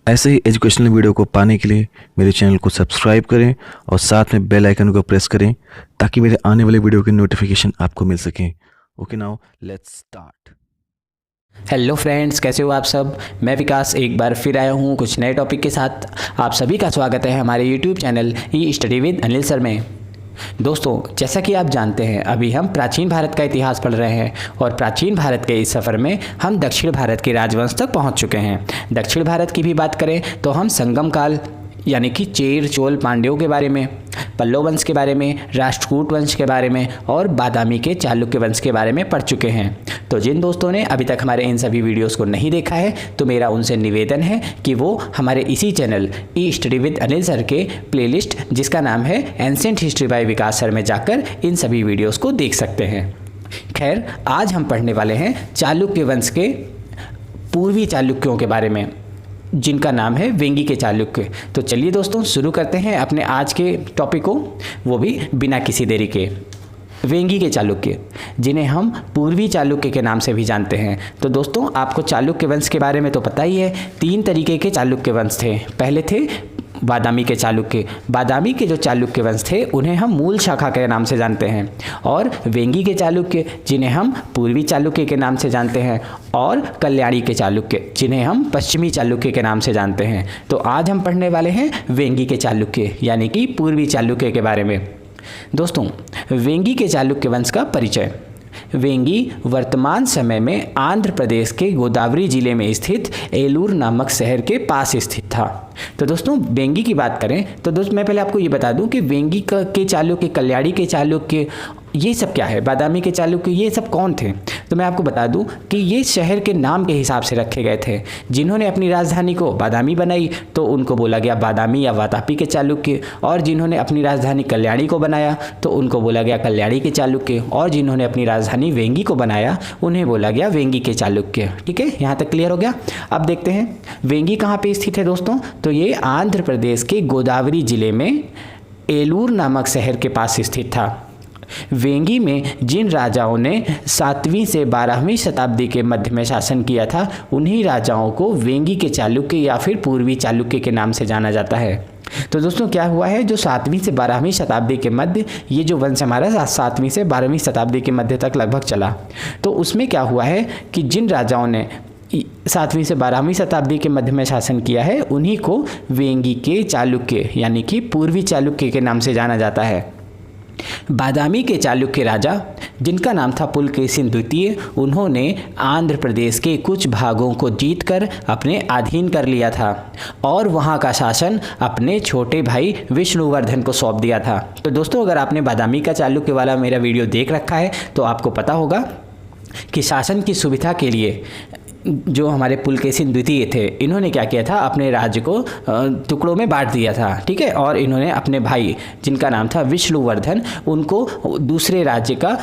ऐसे ही educational video को पाने के लिए मेरे चैनल को सब्सक्राइब करें और साथ में बेल आइकन को प्रेस करें ताकि मेरे आने वाले वीडियो की नोटिफिकेशन आपको मिल सके। Okay, now let's start. Hello friends, कैसे हो आप सब। मैं विकास एक बार फिर आया हूँ कुछ नए टॉपिक के साथ। आप सभी का स्वागत है हमारे YouTube channel E study with Anil sir में। दोस्तों, जैसा कि आप जानते हैं, अभी हम प्राचीन भारत का इतिहास पढ़ रहे हैं और प्राचीन भारत के इस सफ़र में हम दक्षिण भारत के राजवंश तक पहुंच चुके हैं। दक्षिण भारत की भी बात करें तो हम संगम काल यानी कि चेर चोल पांड्यों के बारे में, पल्लव वंश के बारे में, राष्ट्रकूट वंश के बारे में और बादामी के चालुक्य वंश के बारे में पढ़ चुके हैं। तो जिन दोस्तों ने अभी तक हमारे इन सभी वीडियोस को नहीं देखा है तो मेरा उनसे निवेदन है कि वो हमारे इसी channel E study with Anil sir के प्लेलिस्ट जिसका नाम है ancient history by Vikas sir में जाकर इन सभी वीडियोज़ को देख सकते हैं। खैर, आज हम पढ़ने वाले हैं चालुक्य वंश के पूर्वी चालुक्यों के बारे में, जिनका नाम है वेंगी के चालुक्य। तो चलिए दोस्तों, शुरू करते हैं अपने आज के टॉपिक को, वो भी बिना किसी देरी के। वेंगी के चालुक्य, जिन्हें हम पूर्वी चालुक्य के नाम से भी जानते हैं। तो दोस्तों, आपको चालुक्य वंश के बारे में तो पता ही है। 3 तरीके के चालुक्य वंश थे। पहले थे बादामी के चालुक्य। बादामी के जो चालुक्य वंश थे उन्हें हम मूल शाखा के नाम से जानते हैं। और वेंगी के चालुक्य, जिन्हें हम पूर्वी चालुक्य के नाम से जानते हैं। और कल्याणी के चालुक्य, जिन्हें हम पश्चिमी चालुक्य के नाम से जानते हैं। तो आज हम पढ़ने वाले हैं वेंगी के चालुक्य यानी कि पूर्वी चालुक्य के बारे में। दोस्तों, वेंगी के चालुक्य वंश का परिचय। वेंगी वर्तमान समय में आंध्र प्रदेश के गोदावरी जिले में स्थित एलूर नामक शहर के पास स्थित था। तो दोस्तों, वेंगी की बात करें तो दोस्तों मैं पहले आपको ये बता दूं कि वेंगी के चालुक्य, कल्याणी के चालुक्य, ये सब क्या है, बादामी के चालुक्य, ये सब कौन थे। तो मैं आपको बता दूं कि ये शहर के नाम के हिसाब से रखे गए थे। जिन्होंने अपनी राजधानी को बादामी बनाई तो उनको बोला गया बादामी या वातापी के चालुक्य, और जिन्होंने अपनी राजधानी कल्याणी को बनाया तो उनको बोला गया कल्याणी के चालुक्य, और जिन्होंने अपनी राजधानी वेंगी को बनाया उन्हें बोला गया वेंगी के चालुक्य। ठीक है, यहाँ तक क्लियर हो गया। अब देखते हैं वेंगी कहाँ पे स्थित है दोस्तों। तो ये आंध्र प्रदेश के गोदावरी जिले में एलूर नामक शहर के पास स्थित था। वेंगी में जिन राजाओं ने 7वीं से 12वीं शताब्दी के मध्य में शासन किया था उन्हीं राजाओं को वेंगी के चालुक्य या फिर पूर्वी चालुक्य के नाम से जाना जाता है। तो दोस्तों, क्या हुआ है, जो 7वीं से 12वीं शताब्दी के मध्य ये जो वंश हमारा 7वीं से 12वीं शताब्दी के मध्य तक लगभग चला, तो उसमें क्या हुआ है कि जिन राजाओं ने 7वीं से 12वीं शताब्दी के मध्य में शासन किया है उन्हीं को वेंगी के चालुक्य यानी कि पूर्वी चालुक्य के नाम से जाना जाता है। बादामी के चालुक्य राजा, जिनका नाम था पुलकेशिन द्वितीय, उन्होंने आंध्र प्रदेश के कुछ भागों को जीतकर अपने अधीन कर लिया था और वहां का शासन अपने छोटे भाई विष्णुवर्धन को सौंप दिया था। तो दोस्तों, अगर आपने बादामी का चालुक्य वाला मेरा वीडियो देख रखा है तो आपको पता होगा कि शासन की सुविधा के लिए जो हमारे पुलकेशिन द्वितीय थे, इन्होंने क्या किया था, अपने राज्य को टुकड़ों में बांट दिया था। ठीक है, और इन्होंने अपने भाई, जिनका नाम था विष्णुवर्धन, उनको दूसरे राज्य का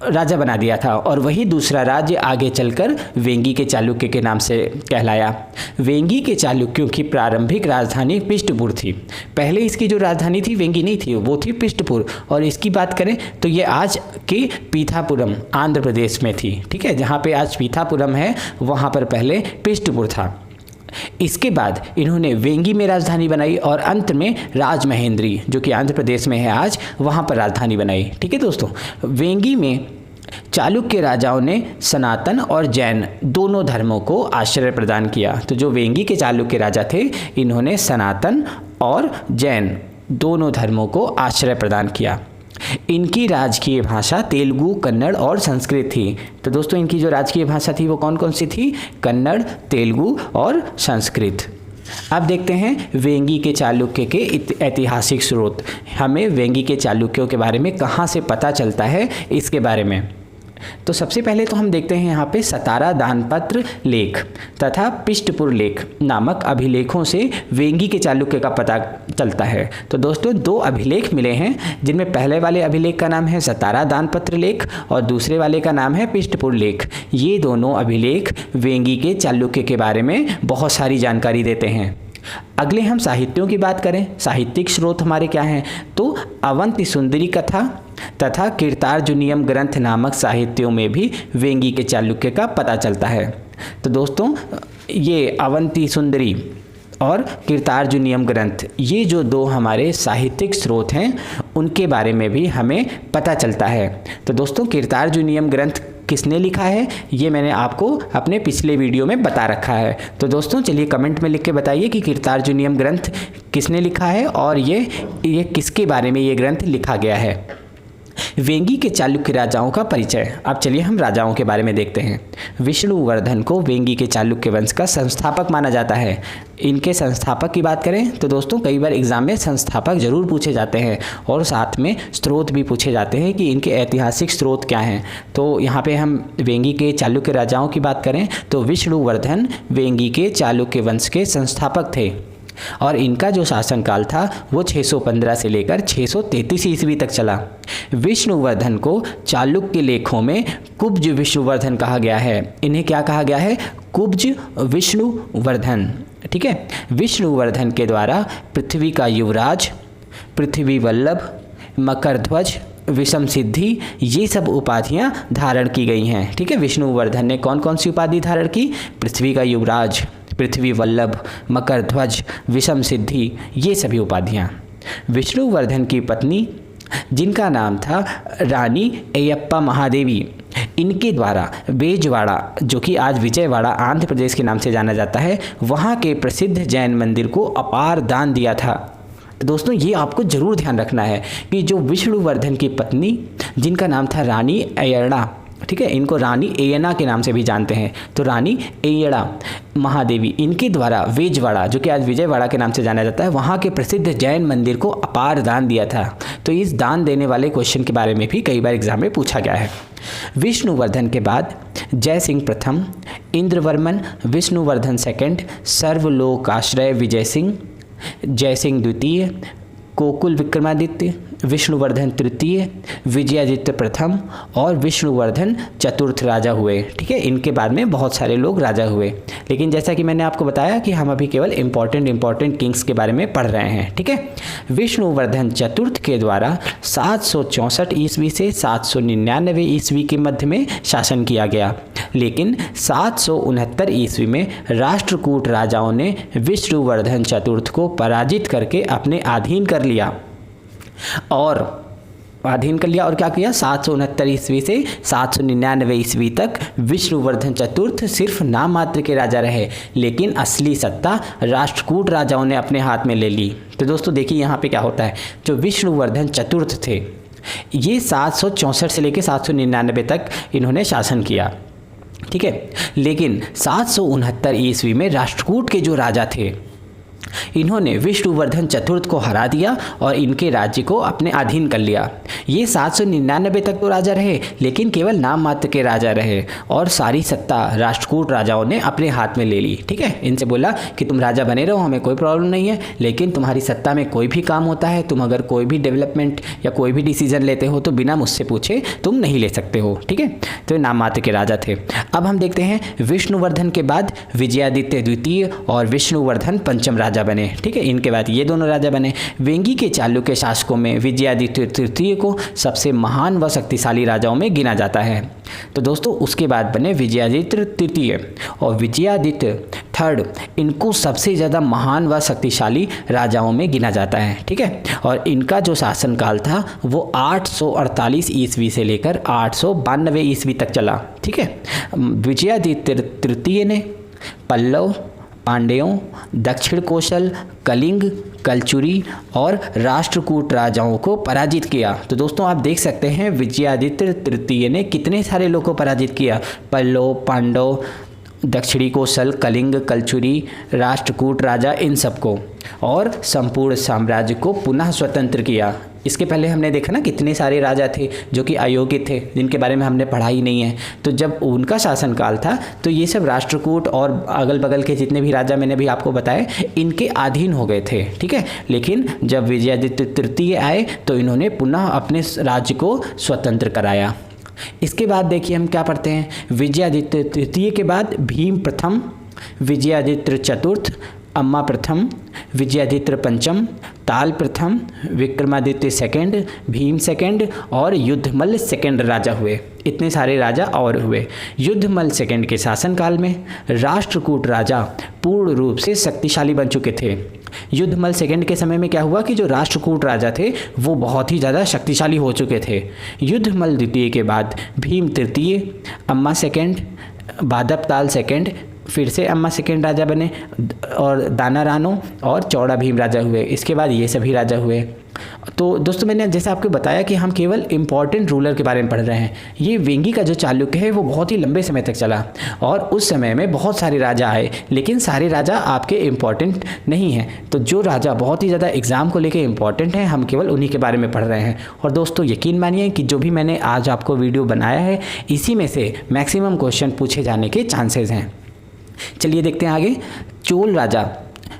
राजा बना दिया था और वही दूसरा राज्य आगे चलकर वेंगी के चालुक्य के नाम से कहलाया। वेंगी के चालुक्यों की प्रारंभिक राजधानी पिष्टपुर थी। पहले इसकी जो राजधानी थी वेंगी नहीं थी, वो थी पिष्टपुर। और इसकी बात करें तो ये आज के पीथापुरम आंध्र प्रदेश में थी। ठीक है, जहाँ पे आज पीथापुरम है वहाँ पर पहले पिष्टपुर था। इसके बाद इन्होंने वेंगी में राजधानी बनाई और अंत में राजमहेंद्री, जो कि आंध्र प्रदेश में है आज, वहाँ पर राजधानी बनाई। ठीक है दोस्तों, वेंगी में चालुक्य राजाओं ने सनातन और जैन दोनों धर्मों को आश्रय प्रदान किया। तो जो वेंगी के चालुक्य राजा थे, इन्होंने सनातन और जैन दोनों धर्मों को आश्रय प्रदान किया। इनकी राजकीय भाषा तेलुगु, कन्नड़ और संस्कृत थी। तो दोस्तों, इनकी जो राजकीय भाषा थी वो कौन कौन सी थी, कन्नड़, तेलुगु और संस्कृत। अब देखते हैं वेंगी के चालुक्य के ऐतिहासिक स्रोत। हमें वेंगी के चालुक्यों के बारे में कहाँ से पता चलता है, इसके बारे में। तो सबसे पहले तो हम देखते हैं यहाँ पे सतारा दानपत्र लेख तथा पिष्टपुर लेख नामक अभिलेखों से वेंगी के चालुक्य का पता चलता है। तो दोस्तों, 2 अभिलेख मिले हैं, जिनमें पहले वाले अभिलेख का नाम है सतारा दानपत्र लेख और दूसरे वाले का नाम है पिष्टपुर लेख। ये दोनों अभिलेख वेंगी के चालुक्य के बारे में बहुत सारी जानकारी देते हैं। अगले हम साहित्यों की बात करें, साहित्यिक स्रोत हमारे क्या हैं, तो अवंती सुंदरी कथा तथा कीर्तार्जुनियम ग्रंथ नामक साहित्यों में भी वेंगी के चालुक्य का पता चलता है। तो दोस्तों, ये अवंती सुंदरी और कीर्तार्जुनीयम ग्रंथ, ये जो दो हमारे साहित्यिक स्रोत हैं उनके बारे में भी हमें पता चलता है। तो दोस्तों कीर्तार्जुनीयम ग्रंथ किसने लिखा है ये मैंने आपको अपने पिछले वीडियो में बता रखा है। तो दोस्तों चलिए कमेंट में लिख के बताइए कि कीर्तार्जुनीयम ग्रंथ किसने लिखा है और ये किसके बारे में ये ग्रंथ लिखा गया है। वेंगी के चालुक्य राजाओं का परिचय। अब चलिए हम राजाओं के बारे में देखते हैं। विष्णुवर्धन को वेंगी के चालुक्य वंश का संस्थापक माना जाता है। इनके संस्थापक की बात करें तो दोस्तों कई बार एग्जाम में संस्थापक जरूर पूछे जाते हैं और साथ में स्रोत भी पूछे जाते हैं कि इनके ऐतिहासिक स्रोत क्या हैं। तो यहाँ पे हम वेंगी के चालुक्य राजाओं की बात करें तो विष्णुवर्धन वेंगी के चालुक्य वंश के संस्थापक थे और इनका जो शासनकाल था वो 615 से लेकर 633 ईस्वी तक चला। विष्णुवर्धन को चालुक्य लेखों में कुब्ज विष्णुवर्धन कहा गया है। इन्हें क्या कहा गया है? कुब्ज विष्णुवर्धन। ठीक है। विष्णुवर्धन के द्वारा पृथ्वी का युवराज, पृथ्वी वल्लभ, मकर ध्वज, विषम सिद्धि, ये सब उपाधियां धारण की गई हैं। ठीक है। विष्णुवर्धन ने कौन कौन सी उपाधि धारण की? पृथ्वी का युवराज, पृथ्वी वल्लभ, मकर ध्वज, विषम सिद्धि, ये सभी उपाधियां। विष्णुवर्धन की पत्नी जिनका नाम था रानी अयप्पा महादेवी, इनके द्वारा बेजवाड़ा, जो कि आज विजयवाड़ा आंध्र प्रदेश के नाम से जाना जाता है, वहाँ के प्रसिद्ध जैन मंदिर को अपार दान दिया था। दोस्तों ये आपको जरूर ध्यान रखना है कि जो विष्णुवर्धन की पत्नी जिनका नाम था रानी अय्यड़ा, ठीक है, इनको रानी एयना के नाम से भी जानते हैं, तो रानी एयड़ा महादेवी, इनके द्वारा वेजवाड़ा, जो कि आज विजयवाड़ा के नाम से जाना जाता है, वहाँ के प्रसिद्ध जैन मंदिर को अपार दान दिया था। तो इस दान देने वाले क्वेश्चन के बारे में भी कई बार एग्जाम में पूछा गया है। विष्णुवर्धन के बाद जय सिंह प्रथम, इंद्रवर्मन, विष्णुवर्धन सेकंड, सर्वलोकाश्रय विजय सिंह, जय सिंह द्वितीय, कोकुल विक्रमादित्य, विष्णुवर्धन तृतीय, विजयादित्य प्रथम और विष्णुवर्धन चतुर्थ राजा हुए। ठीक है। इनके बाद में बहुत सारे लोग राजा हुए, लेकिन जैसा कि मैंने आपको बताया कि हम अभी केवल इंपॉर्टेंट किंग्स के बारे में पढ़ रहे हैं। ठीक है। विष्णुवर्धन चतुर्थ के द्वारा 764 ईस्वी से 799 ईस्वी के मध्य में शासन किया गया, लेकिन 769 ईस्वी में राष्ट्रकूट राजाओं ने विष्णुवर्धन चतुर्थ को पराजित करके अपने अधीन कर लिया और क्या किया? 769 ईस्वी से 799 ईस्वी तक विष्णुवर्धन चतुर्थ सिर्फ नाम मात्र के राजा रहे, लेकिन असली सत्ता राष्ट्रकूट राजाओं ने अपने हाथ में ले ली। तो दोस्तों देखिए यहाँ पे क्या होता है, जो विष्णुवर्धन चतुर्थ थे ये 764 से लेकर 799 तक इन्होंने शासन किया। ठीक है। लेकिन 769 ईस्वी में राष्ट्रकूट के जो राजा थे इन्होंने विष्णुवर्धन चतुर्थ को हरा दिया और इनके राज्य को अपने अधीन कर लिया। ये 799 तक तो राजा रहे, लेकिन केवल नाम मात्र के राजा रहे और सारी सत्ता राष्ट्रकूट राजाओं ने अपने हाथ में ले ली। ठीक है। इनसे बोला कि तुम राजा बने रहो, हमें कोई प्रॉब्लम नहीं है, लेकिन तुम्हारी सत्ता में कोई भी काम होता है, तुम अगर कोई भी डेवलपमेंट या कोई भी डिसीजन लेते हो तो बिना मुझसे पूछे तुम नहीं ले सकते हो। ठीक है। तो ये नाम मात्र के राजा थे। अब हम देखते हैं विष्णुवर्धन के बाद विजयादित्य द्वितीय और विष्णुवर्धन पंचम राजा बने। ठीक है। इनके बाद ये दोनों राजा बने। वेंगी के चालुक्य शासकों में विजयादित्य तृतीय को सबसे महान व शक्तिशाली राजाओं में गिना जाता है। तो दोस्तों उसके बाद बने विजयादित्य तृतीय और विजयादित्य थर्ड, इनको सबसे ज़्यादा महान व शक्तिशाली राजाओं में गिना जाता है। ठीक है। और इनका जो शासनकाल था वो 848 ईस्वी से लेकर 892 ईस्वी तक चला। ठीक है। विजयादित्य तृतीय ने पल्लव, पांड्यों, दक्षिण कोशल, कलिंग, कलचुरी और राष्ट्रकूट राजाओं को पराजित किया। तो दोस्तों आप देख सकते हैं विजयादित्य तृतीय ने कितने सारे लोगों को पराजित किया, पल्लव, पांडव, दक्षिणी कोशल, कलिंग, कलचुरी, राष्ट्रकूट राजा, इन सबको, और संपूर्ण साम्राज्य को पुनः स्वतंत्र किया। इसके पहले हमने देखा ना कितने सारे राजा थे जो कि अयोग्य थे, जिनके बारे में हमने पढ़ा ही नहीं है। तो जब उनका शासनकाल था तो ये सब राष्ट्रकूट और अगल बगल के जितने भी राजा मैंने भी आपको बताए इनके अधीन हो गए थे। ठीक है। लेकिन जब विजयादित्य तृतीय आए तो इन्होंने पुनः अपने राज्य को स्वतंत्र कराया। इसके बाद देखिए हम क्या पढ़ते हैं, विजयादित्य तृतीय के बाद भीम प्रथम, विजयादित्य चतुर्थ, अम्मा प्रथम, विजयादित्य पंचम, ताल प्रथम, विक्रमादित्य सेकंड, भीम सेकंड और युद्धमल सेकंड राजा हुए। इतने सारे राजा और हुए। युद्धमल सेकंड के शासनकाल में राष्ट्रकूट राजा पूर्ण रूप से शक्तिशाली बन चुके थे। युद्धमल सेकंड के समय में क्या हुआ कि जो राष्ट्रकूट राजा थे वो बहुत ही ज़्यादा शक्तिशाली हो चुके थे। युद्धमल द्वितीय के बाद भीम तृतीय, अम्मा सेकंड, बादपताल सेकंड, फिर से अम्मा सेकंड राजा बने और दाना रानो और चौड़ा भीम राजा हुए। इसके बाद ये सभी राजा हुए। तो दोस्तों मैंने जैसे आपको बताया कि हम केवल इम्पॉर्टेंट रूलर के बारे में पढ़ रहे हैं। ये वेंगी का जो चालुक्य है वो बहुत ही लंबे समय तक चला और उस समय में बहुत सारे राजा आए, लेकिन सारे राजा आपके इम्पॉर्टेंट नहीं हैं। तो जो राजा बहुत ही ज़्यादा एग्ज़ाम को लेकर इम्पॉर्टेंट हैं हम केवल उन्हीं के बारे में पढ़ रहे हैं। और दोस्तों यकीन मानिए कि जो भी मैंने आज आपको वीडियो बनाया है इसी में से मैक्सिमम क्वेश्चन पूछे जाने के चांसेस हैं। चलिए देखते हैं आगे। चोल राजा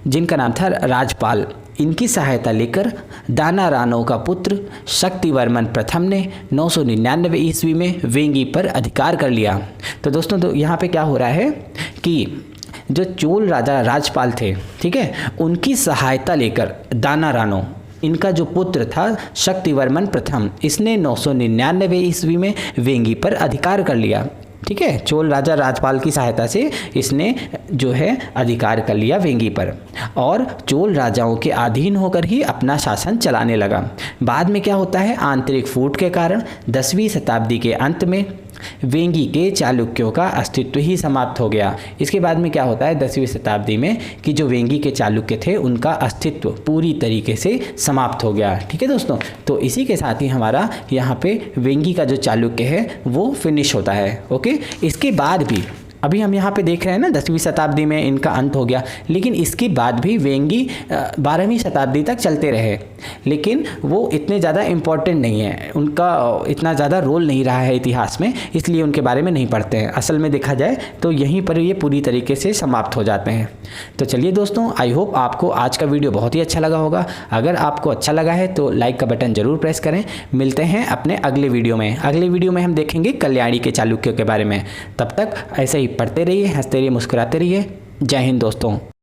जिनका नाम था राजपाल, इनकी सहायता लेकर दाना रानो का पुत्र शक्तिवर्मन प्रथम ने 999 ईस्वी में वेंगी पर अधिकार कर लिया। तो दोस्तों तो यहाँ पे क्या हो रहा है कि जो चोल राजा राजपाल थे, ठीक है, उनकी सहायता लेकर दाना रानो, इनका जो पुत्र था शक्तिवर्मन प्रथम, इसने 999 ईस्वी में वेंगी पर अधिकार कर लिया। ठीक है, चोल राजा राजपाल की सहायता से इसने जो है अधिकार कर लिया वेंगी पर और चोल राजाओं के अधीन होकर ही अपना शासन चलाने लगा। बाद में क्या होता है, आंतरिक फूट के कारण 10वीं शताब्दी के अंत में वेंगी के चालुक्यों का अस्तित्व ही समाप्त हो गया। इसके बाद में क्या होता है 10वीं शताब्दी में कि जो वेंगी के चालुक्य थे उनका अस्तित्व पूरी तरीके से समाप्त हो गया। ठीक है दोस्तों, तो इसी के साथ ही हमारा यहाँ पे वेंगी का जो चालुक्य है वो फिनिश होता है। ओके, इसके बाद भी अभी हम यहाँ पे देख रहे हैं ना 10वीं शताब्दी में इनका अंत हो गया, लेकिन इसके बाद भी वेंगी 12वीं शताब्दी तक चलते रहे, लेकिन वो इतने ज़्यादा इम्पोर्टेंट नहीं है, उनका इतना ज़्यादा रोल नहीं रहा है इतिहास में, इसलिए उनके बारे में नहीं पढ़ते हैं। असल में देखा जाए तो यहीं पर ये पूरी तरीके से समाप्त हो जाते हैं। तो चलिए दोस्तों, आई होप आपको आज का वीडियो बहुत ही अच्छा लगा होगा। अगर आपको अच्छा लगा है तो लाइक का बटन ज़रूर प्रेस करें। मिलते हैं अपने अगले वीडियो में। अगले वीडियो में हम देखेंगे कल्याणी के चालुक्यों के बारे में। तब तक ऐसे ही पढ़ते रहिए, हंसते रहिए, मुस्कुराते रहिए। जय हिंद दोस्तों।